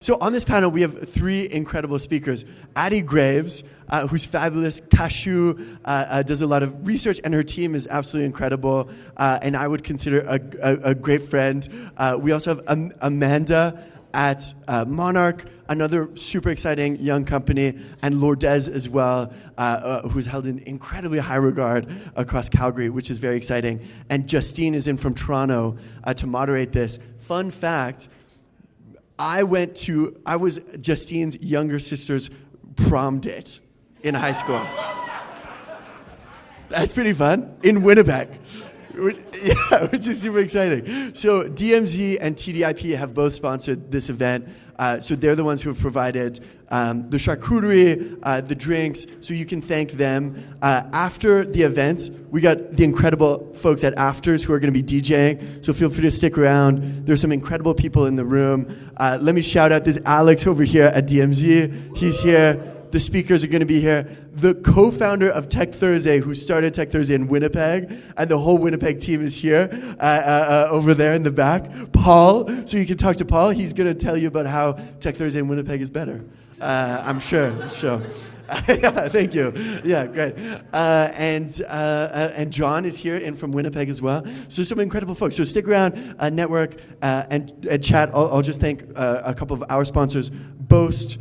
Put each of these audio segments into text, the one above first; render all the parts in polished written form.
So on this panel, we have three incredible speakers. Addy Graves, who's fabulous. Cashew does a lot of research, and her team is absolutely incredible, and I would consider a great friend. We also have Amanda at Monark, another super exciting young company, and Lourdes as well, who's held in incredibly high regard across Calgary, which is very exciting. And Justine is in from Toronto to moderate this. Fun fact, I was Justine's younger sister's prom date in high school. That's pretty fun. In Winnipeg. Yeah, which is super exciting. So DMZ and TDIP have both sponsored this event. So they're the ones who have provided the charcuterie, the drinks, so you can thank them. After the event, we got the incredible folks at Afters who are going to be DJing, so feel free to stick around. There's some incredible people in the room. Let me shout out this Alex over here at DMZ. He's here. The speakers are going to be here. The co-founder of Tech Thursday, who started Tech Thursday in Winnipeg, and the whole Winnipeg team is here over there in the back. Paul, so you can talk to Paul. He's going to tell you about how Tech Thursday in Winnipeg is better. I'm sure. Yeah, thank you. Yeah, great. And John is here and from Winnipeg as well. So some incredible folks. So stick around, network, and chat. I'll just thank a couple of our sponsors, Boast,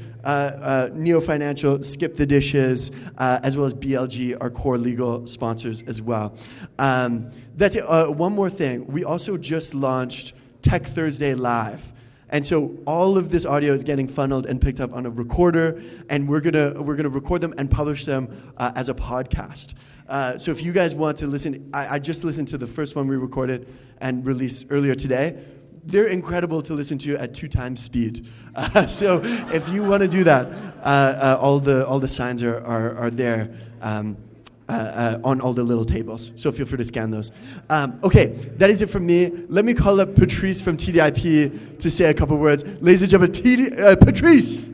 Neo Financial, Skip the Dishes, as well as BLG, our core legal sponsors as well. That's it. One more thing. We also just launched Tech Thursday Live. And so all of this audio is getting funneled and picked up on a recorder, and we're gonna record them and publish them as a podcast. So if you guys want to listen, I just listened to the first one we recorded and released earlier today. They're incredible to listen to at 2 times speed. So if you want to do that, all the signs are there. On all the little tables, so feel free to scan those. Okay, that is it from me. Let me call up Patrice from TDIP to say a couple words. Ladies and gentlemen, Patrice!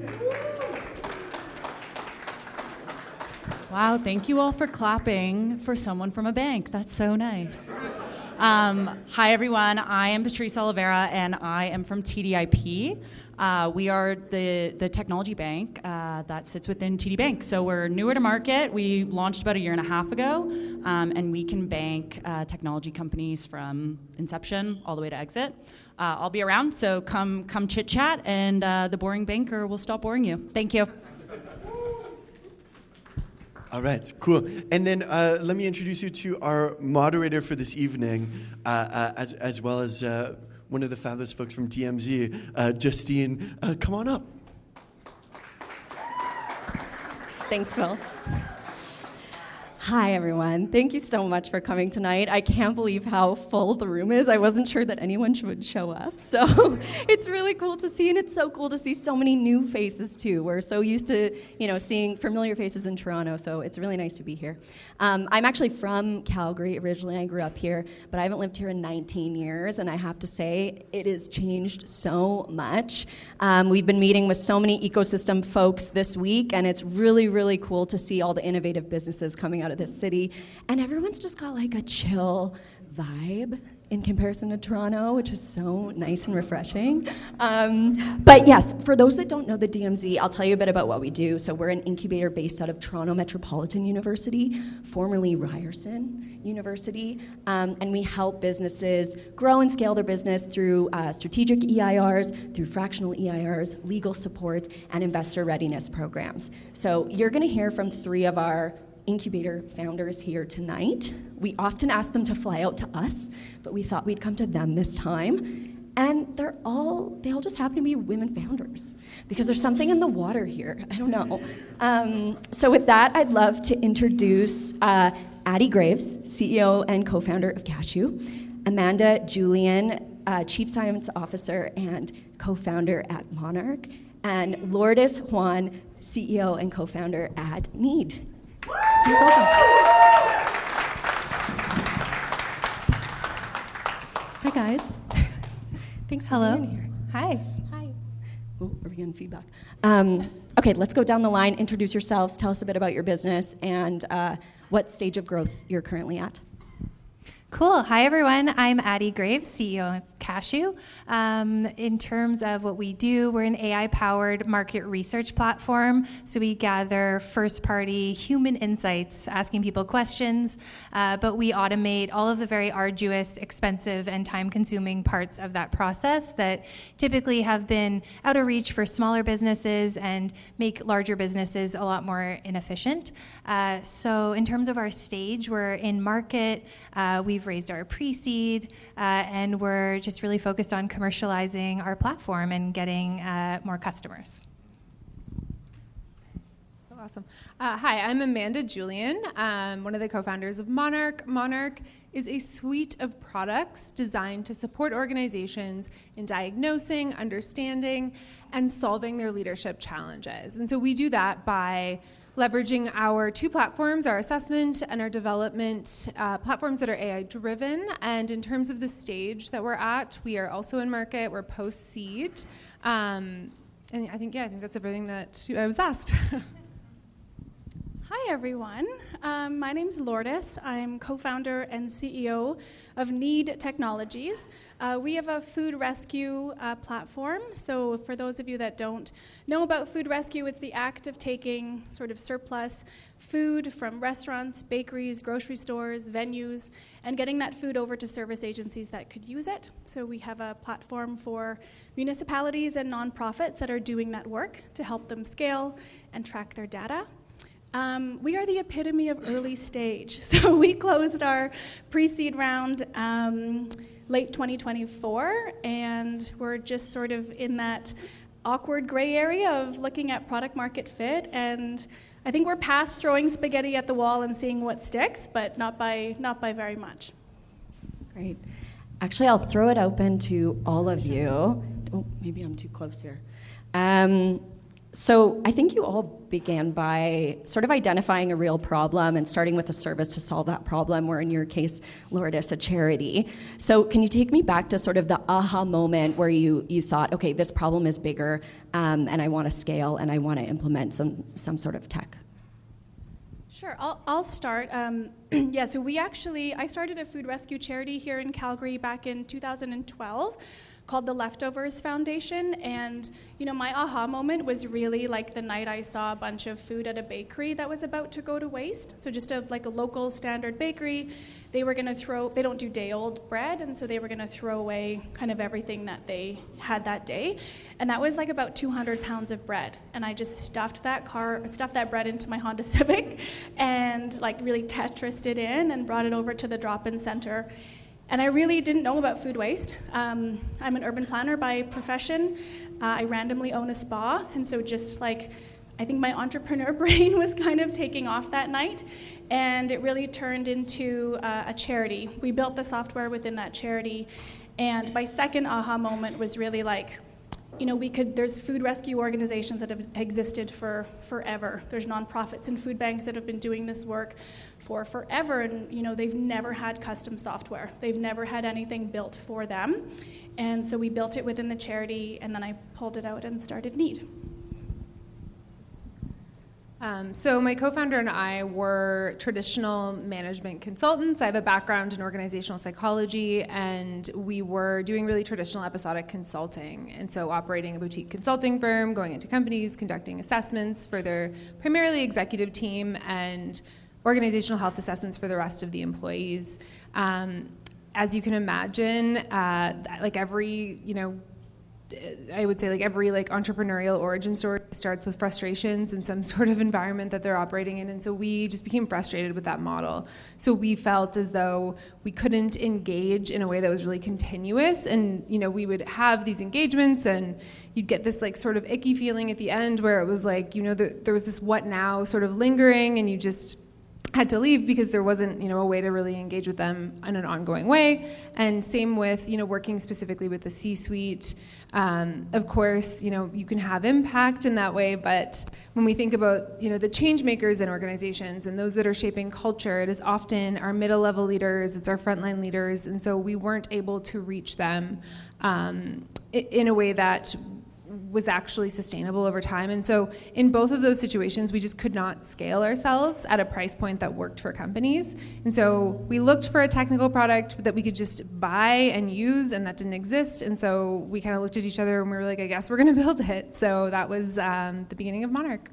Wow, thank you all for clapping for someone from a bank. That's so nice. Hi, everyone. I am Patrice Oliveira, and I am from TDIP. We are the technology bank that sits within TD Bank. So we're newer to market. We launched about 1.5 years ago, and we can bank technology companies from inception all the way to exit. I'll be around, so come chit-chat, and the boring banker will stop boring you. Thank you. All right, cool. And then let me introduce you to our moderator for this evening, as well as one of the fabulous folks from DMZ, Justine. Come on up. Thanks, Phil. Hi, everyone. Thank you so much for coming tonight. I can't believe how full the room is. I wasn't sure that anyone would show up. So it's really cool to see, and it's so cool to see so many new faces, too. We're so used to, seeing familiar faces in Toronto, so it's really nice to be here. I'm actually from Calgary. Originally, I grew up here, but I haven't lived here in 19 years, and I have to say, it has changed so much. We've been meeting with so many ecosystem folks this week, and it's really, really cool to see all the innovative businesses coming out of this city, and everyone's just got like a chill vibe in comparison to Toronto, which is so nice and refreshing. But yes, for those that don't know the DMZ, I'll tell you a bit about what we do. So we're an incubator based out of Toronto Metropolitan University, formerly Ryerson University, and we help businesses grow and scale their business through strategic EIRs, through fractional EIRs, legal support, and investor readiness programs. So you're gonna hear from 3 of our incubator founders here tonight. We often ask them to fly out to us, but we thought we'd come to them this time. And they all just happen to be women founders because there's something in the water here. I don't know. So with that, I'd love to introduce Addy Graves, CEO and co-founder of Cashew, Amanda Julian, Chief Science Officer and co-founder at Monark, and Lourdes Juan, CEO and co-founder at Knead. Please welcome. Hi, guys. Thanks for being here. Hi. Oh, are we getting feedback? Okay, let's go down the line. Introduce yourselves. Tell us a bit about your business and what stage of growth you're currently at. Cool. Hi, everyone. I'm Addy Graves, CEO of Cashew. In terms of what we do, we're an AI-powered market research platform. So we gather first-party human insights, asking people questions, but we automate all of the very arduous, expensive, and time-consuming parts of that process that typically have been out of reach for smaller businesses and make larger businesses a lot more inefficient. So in terms of our stage, we're in market. We've raised our pre-seed, and we're just really focused on commercializing our platform and getting more customers. Awesome. Hi, I'm Amanda Julian, one of the co-founders of Monark. Monark is a suite of products designed to support organizations in diagnosing, understanding, and solving their leadership challenges. And so we do that by leveraging our two platforms, our assessment and our development platforms that are AI-driven. And in terms of the stage that we're at, we are also in market. We're post-seed. And I think that's everything that I was asked. Hi, everyone. My name's Lourdes. I'm co-founder and CEO of Knead Technologies. We have a food rescue platform. So for those of you that don't know about food rescue, it's the act of taking sort of surplus food from restaurants, bakeries, grocery stores, venues, and getting that food over to service agencies that could use it. So we have a platform for municipalities and nonprofits that are doing that work to help them scale and track their data. We are the epitome of early stage. So we closed our pre-seed round late 2024, and we're just sort of in that awkward gray area of looking at product market fit. And I think we're past throwing spaghetti at the wall and seeing what sticks, but not by very much. Great. Actually, I'll throw it open to all of you. Oh, maybe I'm too close here. So I think you all began by sort of identifying a real problem and starting with a service to solve that problem, or in your case, Lourdes, a charity. So can you take me back to sort of the aha moment where you thought, okay, this problem is bigger, and I want to scale, and I want to implement some sort of tech? Sure, I'll start. So I started a food rescue charity here in Calgary back in 2012. Called the Leftovers Foundation, and my aha moment was really like the night I saw a bunch of food at a bakery that was about to go to waste. So just a local standard bakery, they don't do day-old bread, and so they were gonna throw away kind of everything that they had that day, and that was like about 200 pounds of bread, and I just stuffed that bread into my Honda Civic, and really Tetrised it in and brought it over to the drop-in center. And I really didn't know about food waste. I'm an urban planner by profession. I randomly own a spa, and so I think my entrepreneur brain was kind of taking off that night, and it really turned into a charity. We built the software within that charity, and my second aha moment was really there's food rescue organizations that have existed for forever. There's nonprofits and food banks that have been doing this work for forever, and they've never had custom software. They've never had anything built for them. And so we built it within the charity, and then I pulled it out and started Knead. So my co-founder and I were traditional management consultants. I have a background in organizational psychology, and we were doing really traditional episodic consulting. And so operating a boutique consulting firm, going into companies, conducting assessments for their primarily executive team, and organizational health assessments for the rest of the employees. As you can imagine, every entrepreneurial origin story starts with frustrations in some sort of environment that they're operating in, and so we just became frustrated with that model. So we felt as though we couldn't engage in a way that was really continuous, and we would have these engagements, and you'd get this sort of icky feeling at the end where it was there was this what now sort of lingering, and you just had to leave because there wasn't, a way to really engage with them in an ongoing way. And same with, working specifically with the C-suite. Of course, you can have impact in that way, but when we think about, the change makers in organizations and those that are shaping culture, it is often our middle level leaders, it's our frontline leaders, and so we weren't able to reach them in a way that was actually sustainable over time. And so in both of those situations, we just could not scale ourselves at a price point that worked for companies. And so we looked for a technical product that we could just buy and use, and that didn't exist. And so we kind of looked at each other and we were like, I guess we're going to build it. So that was the beginning of Monark.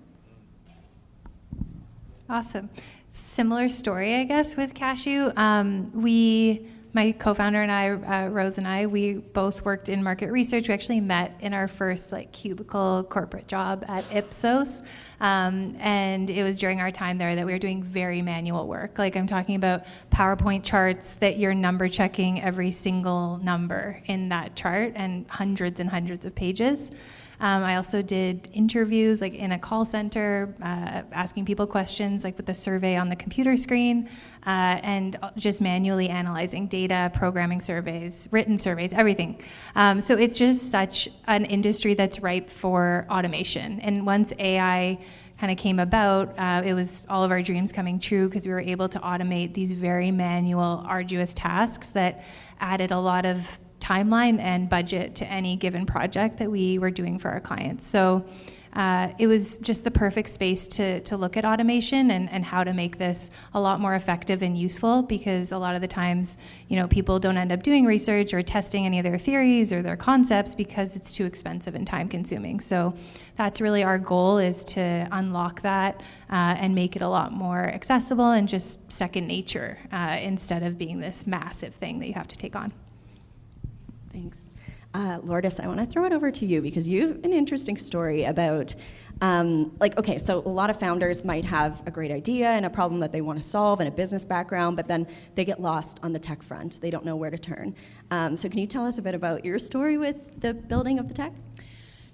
Awesome. Similar story, I guess, with Cashew. My co-founder and I, Rose and I, we both worked in market research. We actually met in our first cubicle corporate job at Ipsos. And it was during our time there that we were doing very manual work. I'm talking about PowerPoint charts that you're number checking every single number in that chart and hundreds of pages. I also did interviews in a call center, asking people questions with the survey on the computer screen, and just manually analyzing data, programming surveys, written surveys, everything. So it's just such an industry that's ripe for automation. And once AI kind of came about, it was all of our dreams coming true because we were able to automate these very manual, arduous tasks that added a lot of timeline and budget to any given project that we were doing for our clients. So it was just the perfect space to look at automation and how to make this a lot more effective and useful, because a lot of the times, people don't end up doing research or testing any of their theories or their concepts because it's too expensive and time consuming. So that's really our goal, is to unlock that and make it a lot more accessible and just second nature instead of being this massive thing that you have to take on. Thanks. Lourdes, I want to throw it over to you because you have an interesting story about, so a lot of founders might have a great idea and a problem that they want to solve and a business background, but then they get lost on the tech front. They don't know where to turn. So can you tell us a bit about your story with the building of the tech?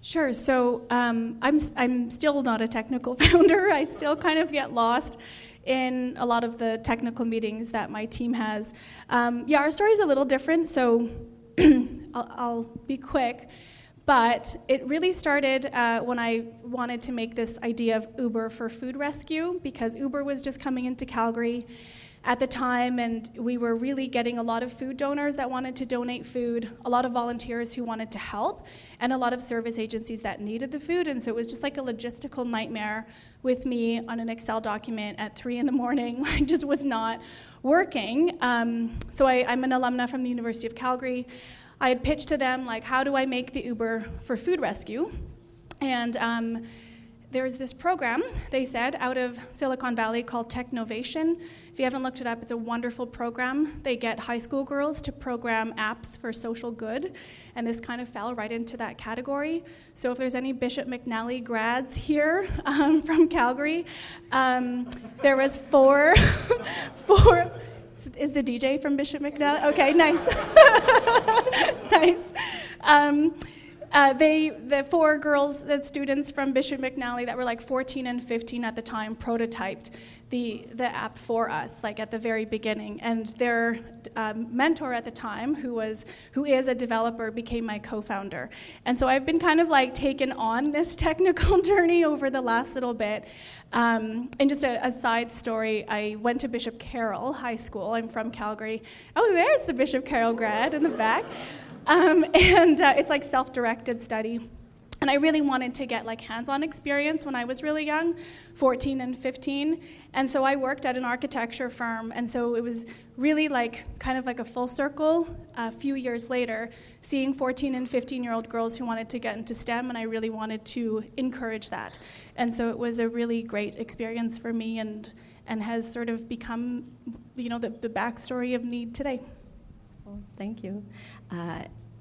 Sure. So I'm still not a technical founder. I still kind of get lost in a lot of the technical meetings that my team has. Our story is a little different. So I'll be quick, but it really started when I wanted to make this idea of Uber for food rescue, because Uber was just coming into Calgary at the time, and we were really getting a lot of food donors that wanted to donate food, a lot of volunteers who wanted to help, and a lot of service agencies that needed the food. And so it was just like a logistical nightmare with me on an Excel document at 3 a.m. Just was not working. So I'm an alumna from the University of Calgary. I had pitched to them, how do I make the Uber for food rescue? And there's this program, they said, out of Silicon Valley called Technovation. If you haven't looked it up, it's a wonderful program. They get high school girls to program apps for social good, and this kind of fell right into that category. So if there's any Bishop McNally grads here from Calgary, there was four. Is the DJ from Bishop McNally? Okay, nice. Nice. The 4 girls, the students from Bishop McNally that were 14 and 15 at the time, prototyped the app for us, at the very beginning. And their mentor at the time, who is a developer, became my co-founder. And so I've been kind of taken on this technical journey over the last little bit. And just a side story, I went to Bishop Carroll High School. I'm from Calgary. Oh, there's the Bishop Carroll grad in the back. It's self-directed study. And I really wanted to get hands-on experience when I was really young, 14 and 15. And so I worked at an architecture firm. And so it was really kind of a full circle a few years later, seeing 14 and 15-year-old girls who wanted to get into STEM, and I really wanted to encourage that. And so it was a really great experience for me, and has sort of become, the backstory of Knead today. Well, thank you.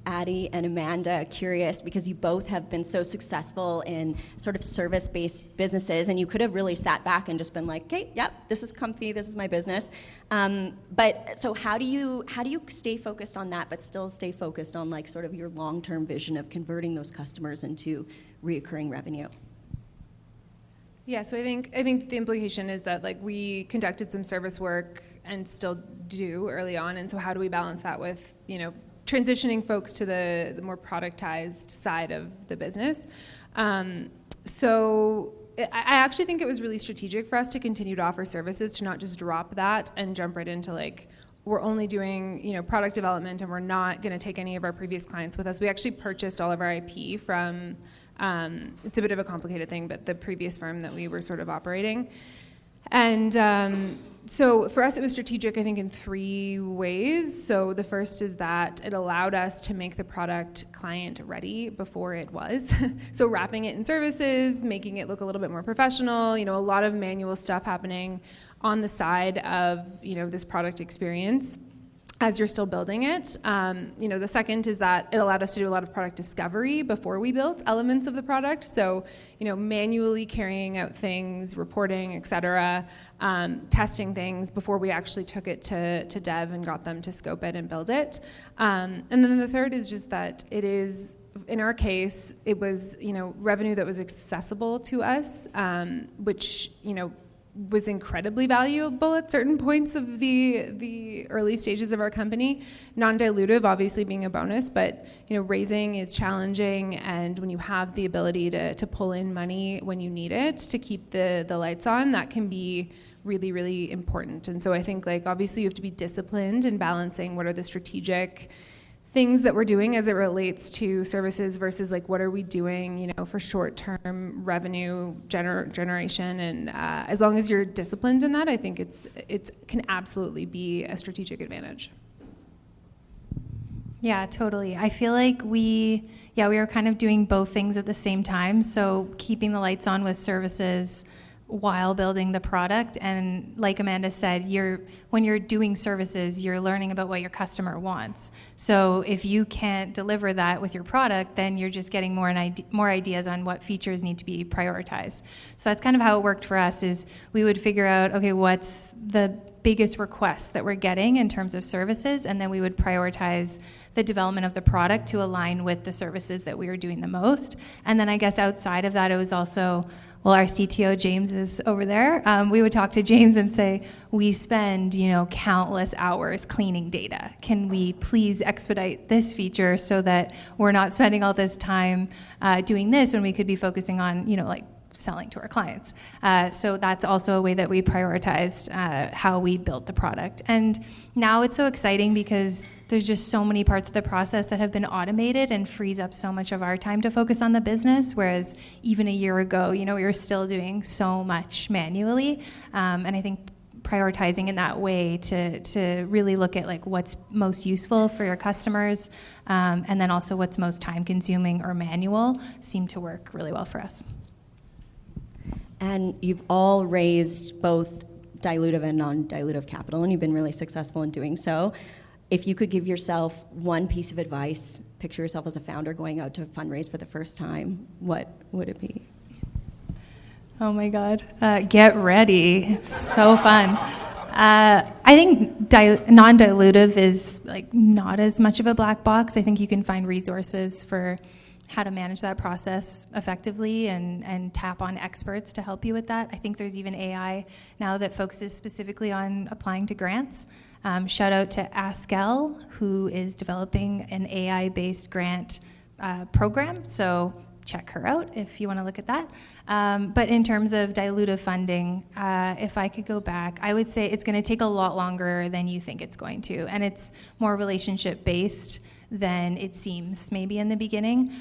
Addy and Amanda, curious, because you both have been so successful in sort of service-based businesses, and you could have really sat back and just been okay, yep, this is comfy, this is my business. But so how do you stay focused on that, but still stay focused on sort of your long-term vision of converting those customers into reoccurring revenue? Yeah, so I think the implication is that we conducted some service work and still do early on, and so how do we balance that with transitioning folks to the more productized side of the business. So I actually think it was really strategic for us to continue to offer services, to not just drop that and jump right into we're only doing, product development, and we're not going to take any of our previous clients with us. We actually purchased all of our IP from, it's a bit of a complicated thing, but the previous firm that we were sort of operating. And so for us, it was strategic, I think, in 3 ways. So the first is that it allowed us to make the product client ready before it was. So wrapping it in services, making it look a little bit more professional, a lot of manual stuff happening on the side of, this product experience as you're still building it. The second is that it allowed us to do a lot of product discovery before we built elements of the product. So, manually carrying out things, reporting, et cetera, testing things before we actually took it to dev and got them to scope it and build it. And then the third is just that it is, in our case, it was, revenue that was accessible to us, which, was incredibly valuable at certain points of the early stages of our company. Non-dilutive, obviously, being a bonus, but raising is challenging, and when you have the ability to pull in money when you need it to keep the lights on, that can be really, really important. And so I think, obviously, you have to be disciplined in balancing what are the strategic things that we're doing as it relates to services versus what are we doing, for short-term revenue generation. And as long as you're disciplined in that, I think it can absolutely be a strategic advantage. Yeah, totally. I feel like we were kind of doing both things at the same time. So keeping the lights on with services while building the product. And like Amanda said, when you're doing services, you're learning about what your customer wants. So if you can't deliver that with your product, then you're just getting more ideas on what features need to be prioritized. So that's kind of how it worked for us, is we would figure out, okay, what's the biggest requests that we're getting in terms of services, and then we would prioritize the development of the product to align with the services that we were doing the most. And then I guess outside of that, it was also, our CTO, James, is over there. We would talk to James and say, we spend, countless hours cleaning data. Can we please expedite this feature so that we're not spending all this time doing this when we could be focusing on, selling to our clients. So that's also a way that we prioritized how we built the product. And now it's so exciting because there's just so many parts of the process that have been automated and frees up so much of our time to focus on the business, whereas even a year ago, we were still doing so much manually. And I think prioritizing in that way to really look at what's most useful for your customers, and then also what's most time consuming or manual seemed to work really well for us. And you've all raised both dilutive and non-dilutive capital, and you've been really successful in doing so. If you could give yourself one piece of advice, picture yourself as a founder going out to fundraise for the first time, what would it be? Oh my God, get ready. It's so fun. I think non-dilutive is not as much of a black box. I think you can find resources for how to manage that process effectively and tap on experts to help you with that. I think there's even AI now that focuses specifically on applying to grants. Shout out to Askel, who is developing an AI-based grant program. So check her out if you want to look at that. But in terms of dilutive funding, if I could go back, I would say it's going to take a lot longer than you think it's going to. And it's more relationship-based than it seems maybe in the beginning.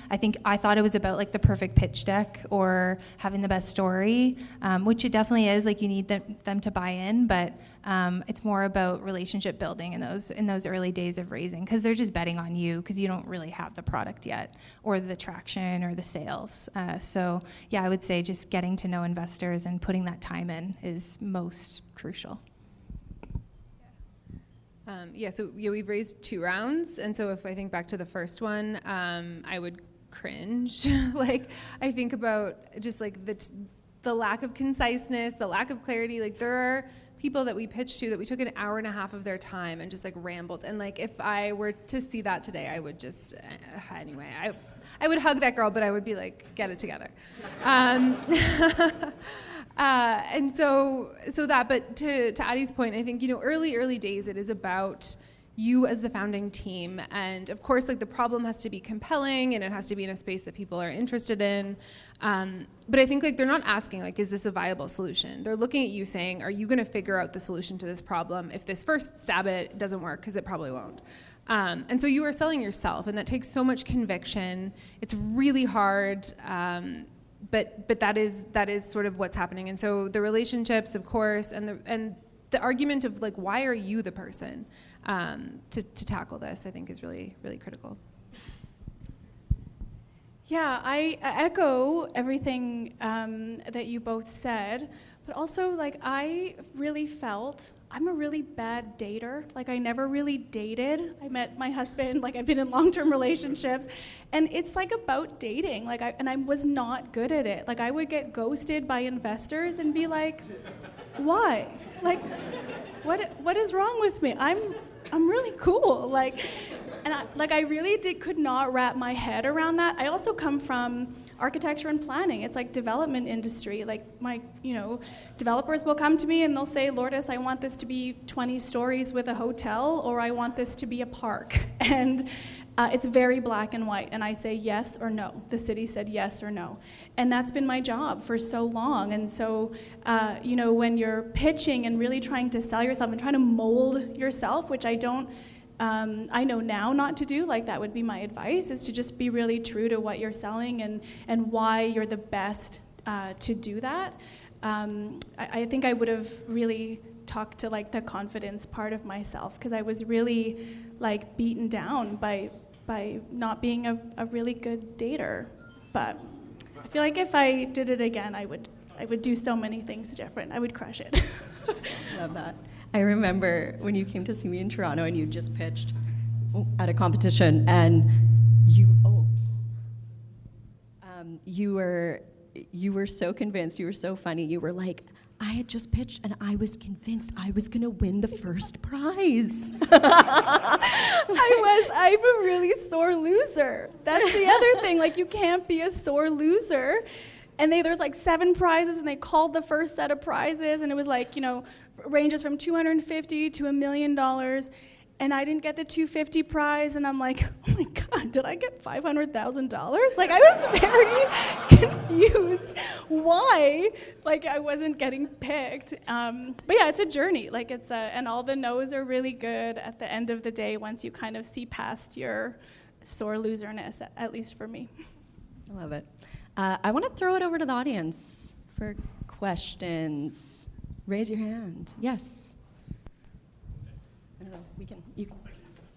I thought it was about the perfect pitch deck or having the best story, which it definitely is. You need them to buy in, but it's more about relationship building in those early days of raising, because they're just betting on you because you don't really have the product yet or the traction or the sales. So yeah, I would say just getting to know investors and putting that time in is most crucial. So we've raised 2 rounds, and so if I think back to the first one, I would cringe. I think about just the lack of conciseness, the lack of clarity. There are people that we pitched to that we took an hour and a half of their time and just rambled. And if I were to see that today, I would just anyway. I would hug that girl, but I would be get it together. And so that, but to Addy's point, I think, early days, it is about, you as the founding team. And of course, like the problem has to be compelling and it has to be in a space that people are interested in. But I think like they're not asking like, is this a viable solution? They're looking at you saying, are you going to figure out the solution to this problem? If this first stab at it doesn't work, because it probably won't. And so you are selling yourself, and that takes so much conviction. It's really hard, but that is sort of what's happening. And so the relationships, of course, and the argument of like, why are you the person to tackle this, I think is really, really critical. Yeah, I echo everything that you both said, but also like I really felt I'm a really bad dater. Like I never really dated. I met my husband, like I've been in long-term relationships, and it's like about dating. Like I was not good at it. Like I would get ghosted by investors and be like, why? Like what is wrong with me? I'm really cool. Like, and I really could not wrap my head around that. I also come from architecture and planning. It's like development industry. Like my, developers will come to me and they'll say, Lourdes, I want this to be 20 stories with a hotel, or I want this to be a park. And it's very black and white. And I say yes or no. The city said yes or no. And that's been my job for so long. And so, when you're pitching and really trying to sell yourself and trying to mold yourself, which I know now not to do, like that would be my advice, is to just be really true to what you're selling and why you're the best to do that. I think I would have really talked to like the confidence part of myself, because I was really like beaten down by not being a really good dater. But I feel like if I did it again, I would do so many things different. I would crush it. Love that. I remember when you came to see me in Toronto and you just pitched at a competition, and you were so convinced, you were so funny. You were like, I had just pitched and I was convinced I was going to win the first prize. I'm a really sore loser. That's the other thing. Like, you can't be a sore loser. And there's like 7 prizes, and they called the first set of prizes, and it was like, ranges from $250 to $1 million. And I didn't get the $250 prize, and I'm like, oh my God, did I get $500,000? Like, I was very confused why, like, I wasn't getting picked. But yeah, it's a journey. Like, and all the no's are really good at the end of the day once you kind of see past your sore loserness, at least for me. I love it. I want to throw it over to the audience for questions. Raise your hand. Yes. I don't know. You can.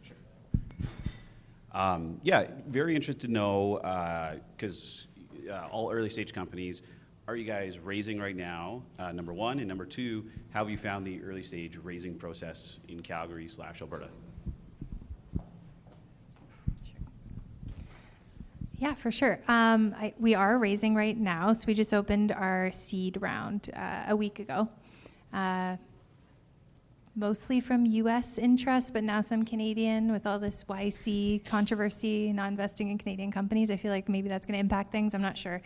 Sure. Yeah, very interested to know, because all early stage companies, are you guys raising right now, number one? And number two, how have you found the early stage raising process in Calgary/Alberta? Yeah, for sure. We are raising right now, so we just opened our seed round a week ago. Mostly from U.S. interest, but now some Canadian with all this YC controversy, not investing in Canadian companies. I feel like maybe that's going to impact things. I'm not sure.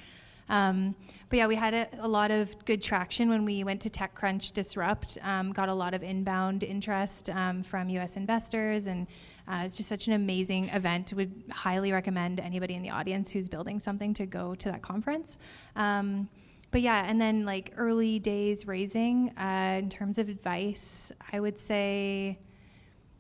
But yeah, we had a lot of good traction when we went to TechCrunch Disrupt. Got a lot of inbound interest from U.S. investors, and it's just such an amazing event. Would highly recommend anybody in the audience who's building something to go to that conference. But yeah, and then like early days raising, in terms of advice, I would say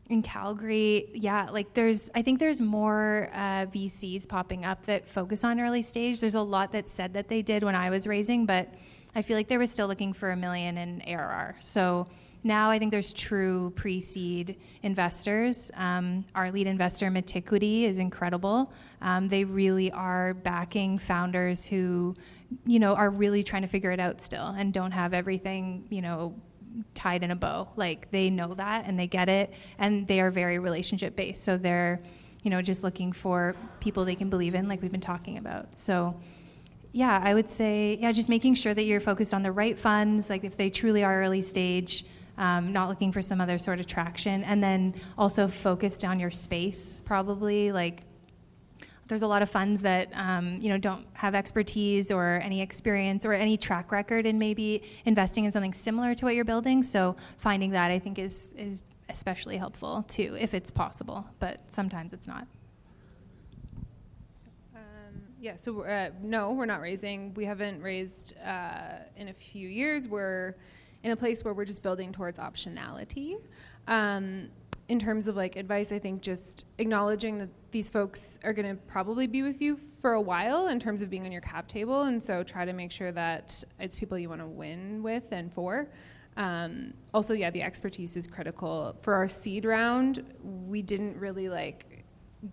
in Calgary, yeah, like I think there's more VCs popping up that focus on early stage. There's a lot that said that they did when I was raising, but I feel like they were still looking for $1 million in ARR. So now I think there's true pre-seed investors. Our lead investor, Metiquity, is incredible. They really are backing founders who, are really trying to figure it out still and don't have everything, tied in a bow. Like, they know that and they get it, and they are very relationship based. So they're, just looking for people they can believe in, like we've been talking about. So yeah, I would say, just making sure that you're focused on the right funds, like if they truly are early stage, not looking for some other sort of traction, and then also focused on your space, probably. Like, there's a lot of funds that don't have expertise or any experience or any track record in maybe investing in something similar to what you're building. So finding that, I think, is especially helpful too, if it's possible, but sometimes it's not. Yeah, so no, we're not raising. We haven't raised in a few years. We're in a place where we're just building towards optionality. In terms of like advice, I think just acknowledging that these folks are going to probably be with you for a while in terms of being on your cap table, and so try to make sure that it's people you want to win with and for. Also, yeah, the expertise is critical. For our seed round, we didn't really like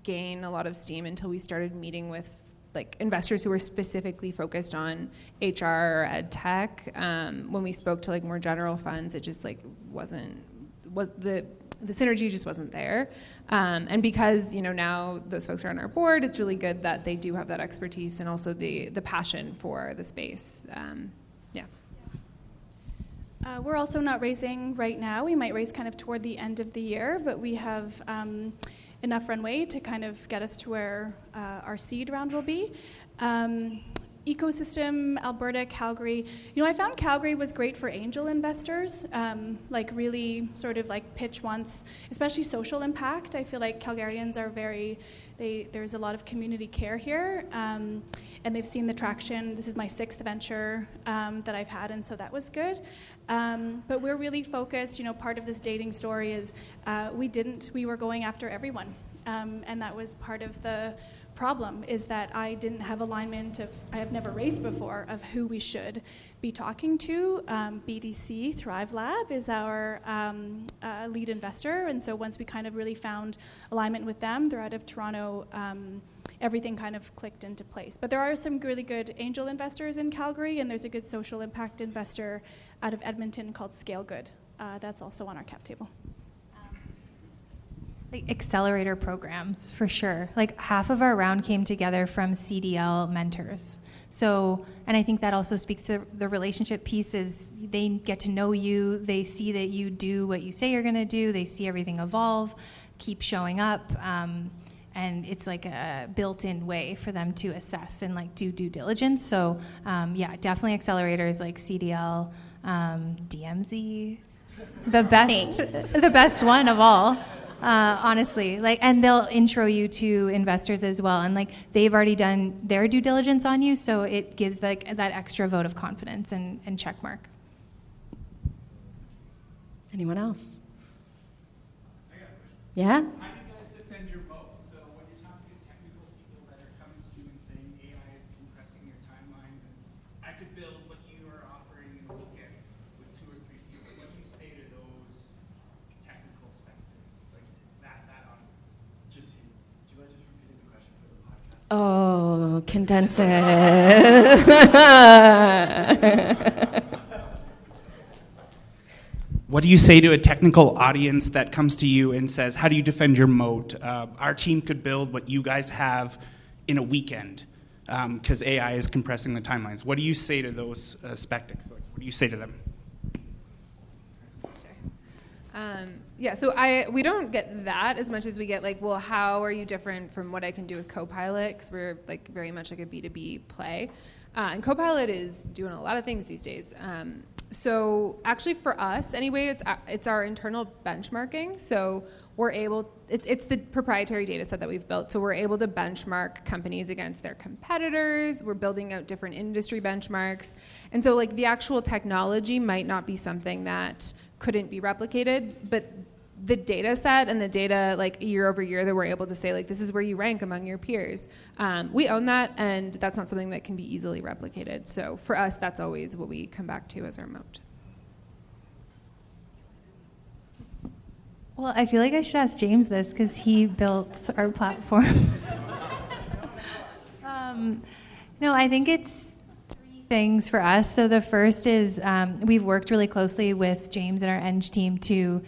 gain a lot of steam until we started meeting with like investors who were specifically focused on HR or ed tech. When we spoke to like more general funds, it just like the synergy just wasn't there. And because, you know, now those folks are on our board, it's really good that they do have that expertise and also the passion for the space. Yeah. We're also not raising right now. We might raise kind of toward the end of the year, but we have enough runway to kind of get us to where our seed round will be. Ecosystem, Alberta, Calgary. You know, I found Calgary was great for angel investors, like really sort of like pitch once, especially social impact. I feel like Calgarians are there's a lot of community care here, and they've seen the traction. This is my 6th venture that I've had, and so that was good. But we're really focused, you know, part of this dating story is we were going after everyone, and that was part of the problem, is that I didn't have alignment I have never raised before, of who we should be talking to. BDC Thrive Lab is our lead investor, and so once we kind of really found alignment with them, they're out of Toronto, everything kind of clicked into place. But there are some really good angel investors in Calgary, and there's a good social impact investor out of Edmonton called Scale Good. That's also on our cap table. Like accelerator programs, for sure. Like half of our round came together from CDL mentors. So, and I think that also speaks to the relationship piece, is they get to know you, they see that you do what you say you're gonna do, they see everything evolve, keep showing up, and it's like a built-in way for them to assess and like do due diligence. So yeah, definitely accelerators like CDL, DMZ, the best one of all. Honestly, like, and they'll intro you to investors as well, and like they've already done their due diligence on you, so it gives like that extra vote of confidence and check mark. Anyone else? I got a question. Yeah? How do you guys defend your moat? So when you're talking to technical people that are coming to you and saying AI is compressing your timelines, and I could build what you are offering in a weekend with 2 or 3 people, what do you say to those technical specters? Like that audience? Just, do you mind just repeating the question for the podcast? Oh, condense it. What do you say to a technical audience that comes to you and says, how do you defend your moat? Our team could build what you guys have in a weekend because AI is compressing the timelines. What do you say to those skeptics? Like, what do you say to them? Yeah, so we don't get that as much as we get like, well, how are you different from what I can do with Copilot? Because we're like very much like a B2B play. And Copilot is doing a lot of things these days. So actually for us, anyway, it's our internal benchmarking. So we're able, it's the proprietary data set that we've built. So we're able to benchmark companies against their competitors. We're building out different industry benchmarks. And so like the actual technology might not be something that couldn't be replicated, but the data set and the data like year over year that we're able to say like this is where you rank among your peers. We own that, and that's not something that can be easily replicated. So for us, that's always what we come back to as our moat. Well, I feel like I should ask James this because he built our platform. No, I think it's 3 things for us. So the first is we've worked really closely with James and our Eng team to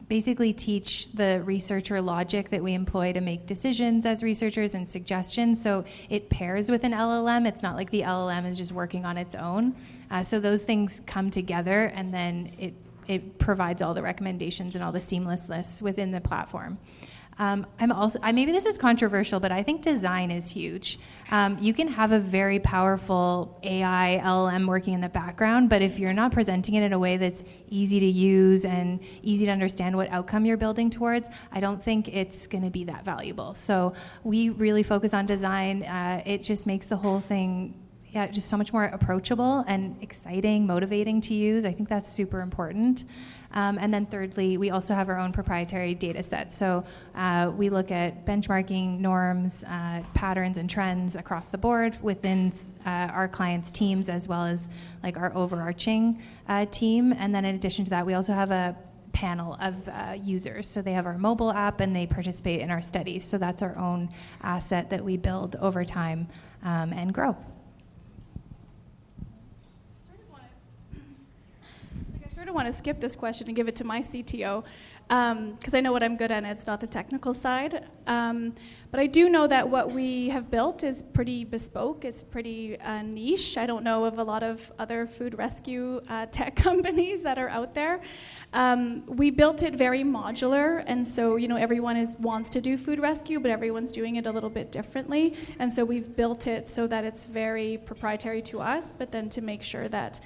basically teach the researcher logic that we employ to make decisions as researchers and suggestions. So it pairs with an LLM. It's not like the LLM is just working on its own. So those things come together, and then it provides all the recommendations and all the seamlessness within the platform. Maybe this is controversial, but I think design is huge. You can have a very powerful AI, LLM working in the background, but if you're not presenting it in a way that's easy to use and easy to understand what outcome you're building towards, I don't think it's going to be that valuable. So we really focus on design. It just makes the whole thing just so much more approachable and exciting, motivating to use. I think that's super important. And then thirdly, we also have our own proprietary data set. So we look at benchmarking norms, patterns, and trends across the board within our clients' teams, as well as like our overarching team. And then in addition to that, we also have a panel of users. So they have our mobile app and they participate in our studies. So that's our own asset that we build over time and grow. I want to skip this question and give it to my CTO because I know what I'm good at and it's not the technical side. But I do know that what we have built is pretty bespoke. It's pretty niche. I don't know of a lot of other food rescue tech companies that are out there. We built it very modular, and so everyone wants to do food rescue, but everyone's doing it a little bit differently. And so we've built it so that it's very proprietary to us, but then to make sure that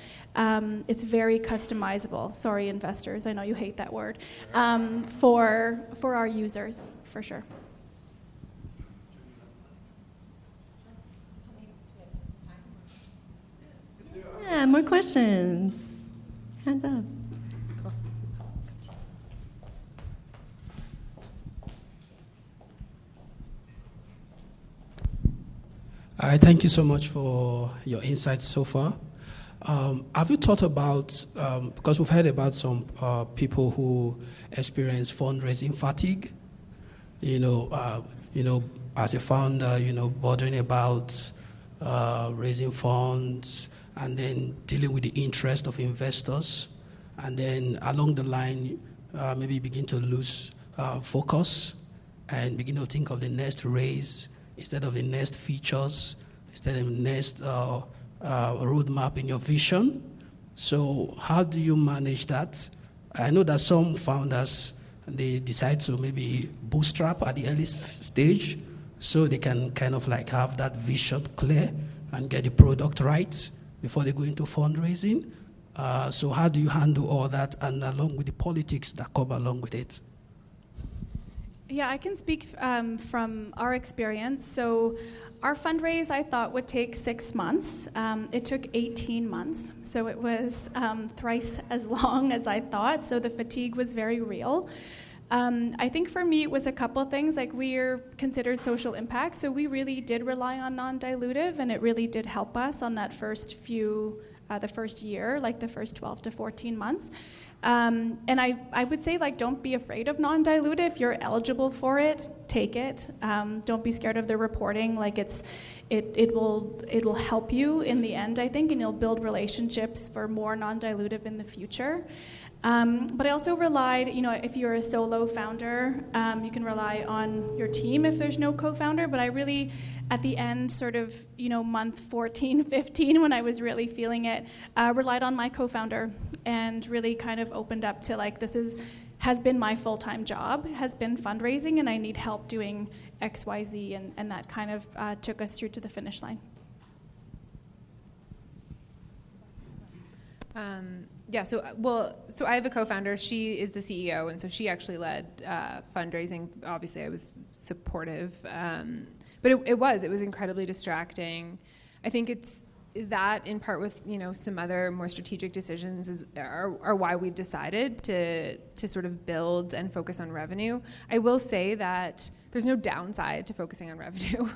it's very customizable. Sorry, investors, I know you hate that word. For our users, for sure. Yeah, more questions. Hands up. Thank you so much for your insights so far. Have you thought about, because we've heard about some people who experience fundraising fatigue, as a founder, bothering about raising funds and then dealing with the interest of investors, and then along the line, maybe begin to lose focus and begin to think of the next raise instead of the next features, instead of the next roadmap in your vision. So how do you manage that? I know that some founders, they decide to maybe bootstrap at the early stage so they can kind of like have that vision clear and get the product right before they go into fundraising. So how do you handle all that and along with the politics that come along with it? Yeah, I can speak from our experience. So our fundraise, I thought, would take 6 months. It took 18 months. So it was thrice as long as I thought. So the fatigue was very real. I think for me, it was a couple things. Like, we're considered social impact. So we really did rely on non-dilutive, and it really did help us on that first the first year, like the first 12 to 14 months. And I would say, like, don't be afraid of non-dilutive. If you're eligible for it, take it. Don't be scared of the reporting. Like, it will help you in the end, I think, and you'll build relationships for more non-dilutive in the future. But I also relied, if you're a solo founder, you can rely on your team if there's no co-founder. But I really, at the end, sort of, month 14, 15, when I was really feeling it, relied on my co-founder and really kind of opened up to, like, has been my full-time job, has been fundraising, and I need help doing X, Y, Z, and that kind of took us through to the finish line. So I have a co-founder. She is the CEO, and so she actually led fundraising. Obviously, I was supportive, but it was incredibly distracting. I think it's that, in part with some other more strategic decisions, are why we've decided to sort of build and focus on revenue. I will say that there's no downside to focusing on revenue.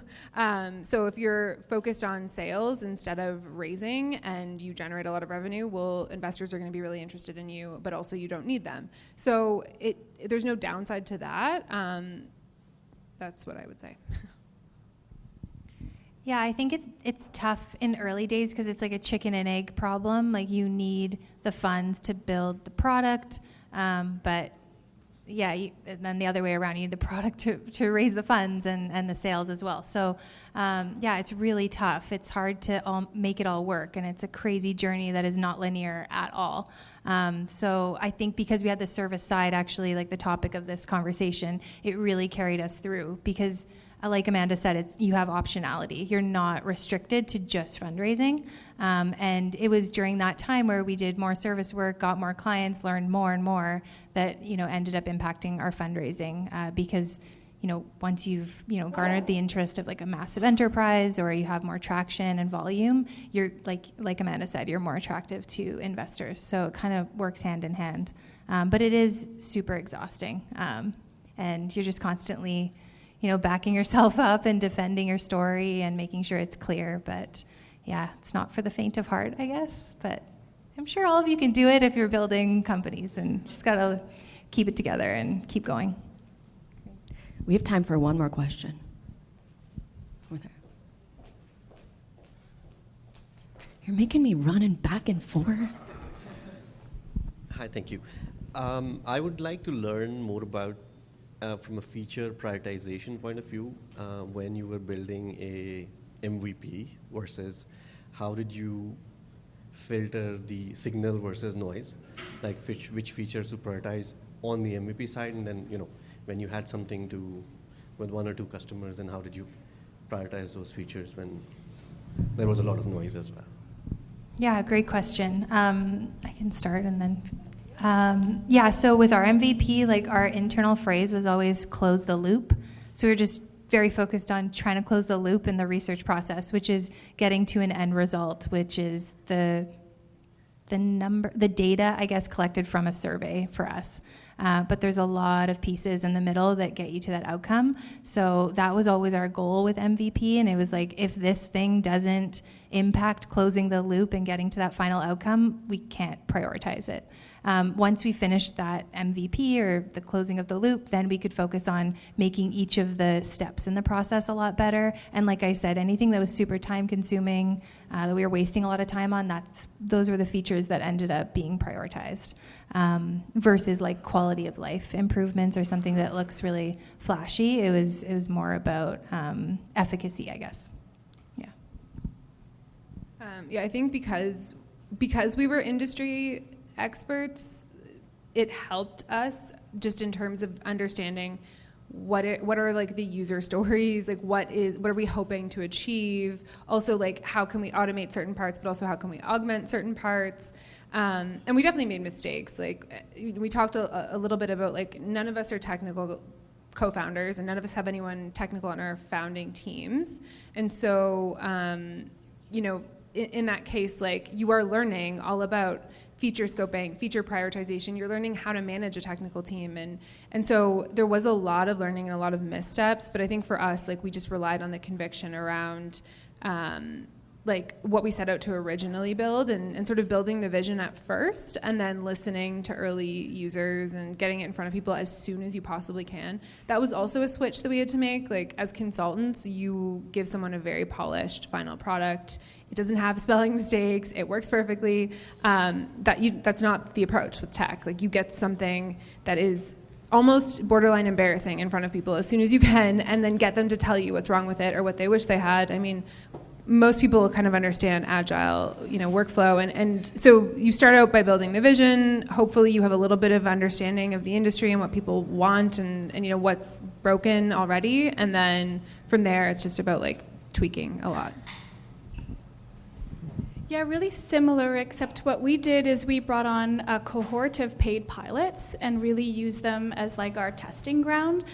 So if you're focused on sales instead of raising and you generate a lot of revenue, well, investors are going to be really interested in you, but also you don't need them. So there's no downside to that. That's what I would say. Yeah, I think it's tough in early days because it's like a chicken and egg problem. Like, you need the funds to build the product, but and then the other way around, you need the product to raise the funds and the sales as well. So, it's really tough. It's hard to make it all work, and it's a crazy journey that is not linear at all. So I think because we had the service side, actually, like the topic of this conversation, it really carried us through because, like Amanda said, you have optionality. You're not restricted to just fundraising. And it was during that time where we did more service work, got more clients, learned more and more that, ended up impacting our fundraising because, once you've, garnered the interest of like a massive enterprise or you have more traction and volume, you're like Amanda said, you're more attractive to investors. So it kind of works hand in hand. But it is super exhausting. And you're just constantly, backing yourself up and defending your story and making sure it's clear. But yeah, it's not for the faint of heart, I guess. But I'm sure all of you can do it if you're building companies and just got to keep it together and keep going. We have time for one more question. Over there. You're making me running back and forth. Hi, thank you. I would like to learn more about, from a feature prioritization point of view, when you were building a MVP versus how did you filter the signal versus noise, like which features to prioritize on the MVP side, and then, when you had something with one or two customers, then how did you prioritize those features when there was a lot of noise as well? Yeah, great question. I can start and then... so with our MVP, like our internal phrase was always close the loop. So we were just very focused on trying to close the loop in the research process, which is getting to an end result, which is the data, I guess, collected from a survey for us. But there's a lot of pieces in the middle that get you to that outcome. So that was always our goal with MVP. And it was like, if this thing doesn't impact closing the loop and getting to that final outcome, we can't prioritize it. Once we finished that MVP or the closing of the loop, then we could focus on making each of the steps in the process a lot better. And like I said, anything that was super time consuming, that we were wasting a lot of time on, those were the features that ended up being prioritized. Versus like quality of life improvements or something that looks really flashy. It was more about efficacy, I guess. I think because we were industry experts, it helped us just in terms of understanding what are like the user stories, like what are we hoping to achieve, also like how can we automate certain parts, but also how can we augment certain parts. And we definitely made mistakes. Like we talked a little bit about like none of us are technical co-founders and none of us have anyone technical on our founding teams. And so, in that case, like you are learning all about feature scoping, feature prioritization. You're learning how to manage a technical team. And so there was a lot of learning and a lot of missteps, but I think for us, like we just relied on the conviction around like what we set out to originally build and sort of building the vision at first and then listening to early users and getting it in front of people as soon as you possibly can. That was also a switch that we had to make. Like as consultants, you give someone a very polished final product. It doesn't have spelling mistakes. It works perfectly. That's not the approach with tech. Like you get something that is almost borderline embarrassing in front of people as soon as you can and then get them to tell you what's wrong with it or what they wish they had. I mean, most people kind of understand agile, workflow. And so you start out by building the vision. Hopefully you have a little bit of understanding of the industry and what people want and what's broken already. And then from there, it's just about like tweaking a lot. Yeah, really similar, except what we did is we brought on a cohort of paid pilots and really used them as like our testing ground.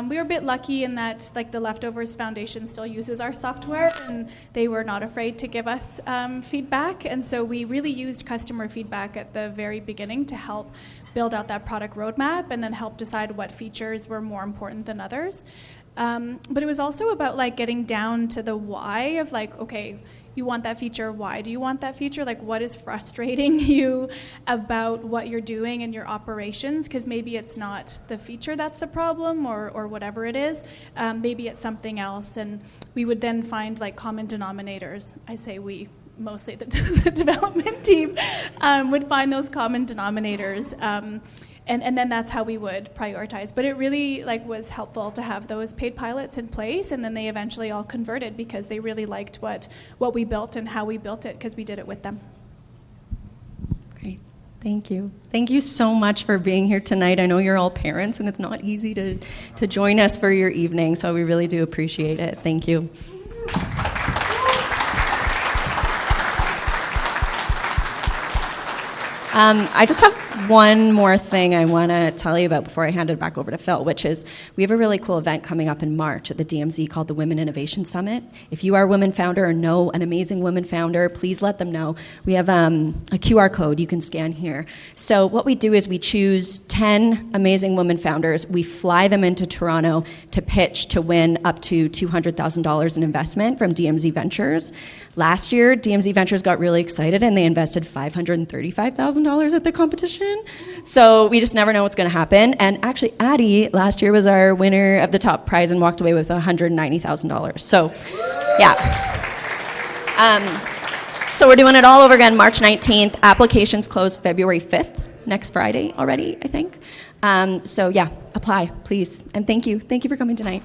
We were a bit lucky in that like the Leftovers Foundation still uses our software and they were not afraid to give us feedback. And so we really used customer feedback at the very beginning to help build out that product roadmap and then help decide what features were more important than others. But it was also about like getting down to the why of like, okay, you want that feature, why do you want that feature? Like what is frustrating you about what you're doing in your operations? Because maybe it's not the feature that's the problem or whatever it is. Maybe it's something else. And we would then find like common denominators. I say we, mostly the development team, would find those common denominators And then that's how we would prioritize. But it really was helpful to have those paid pilots in place, and then they eventually all converted because they really liked what we built and how we built it because we did it with them. Great. Thank you. Thank you so much for being here tonight. I know you're all parents, and it's not easy to join us for your evening, so we really do appreciate it. Thank you. I just have one more thing I want to tell you about before I hand it back over to Phil, which is we have a really cool event coming up in March at the DMZ called the Women Innovation Summit. If you are a women founder or know an amazing women founder, please let them know. We have a QR code you can scan here. So what we do is we choose 10 amazing women founders. We fly them into Toronto to pitch to win up to $200,000 in investment from DMZ Ventures. Last year, DMZ Ventures got really excited and they invested $535,000 at the competition. So we just never know what's going to happen. And actually, Addy last year was our winner of the top prize and walked away with $190,000. So, yeah. So we're doing it all over again March 19th. Applications close February 5th, next Friday already, I think. So yeah, apply, please. And thank you. Thank you for coming tonight.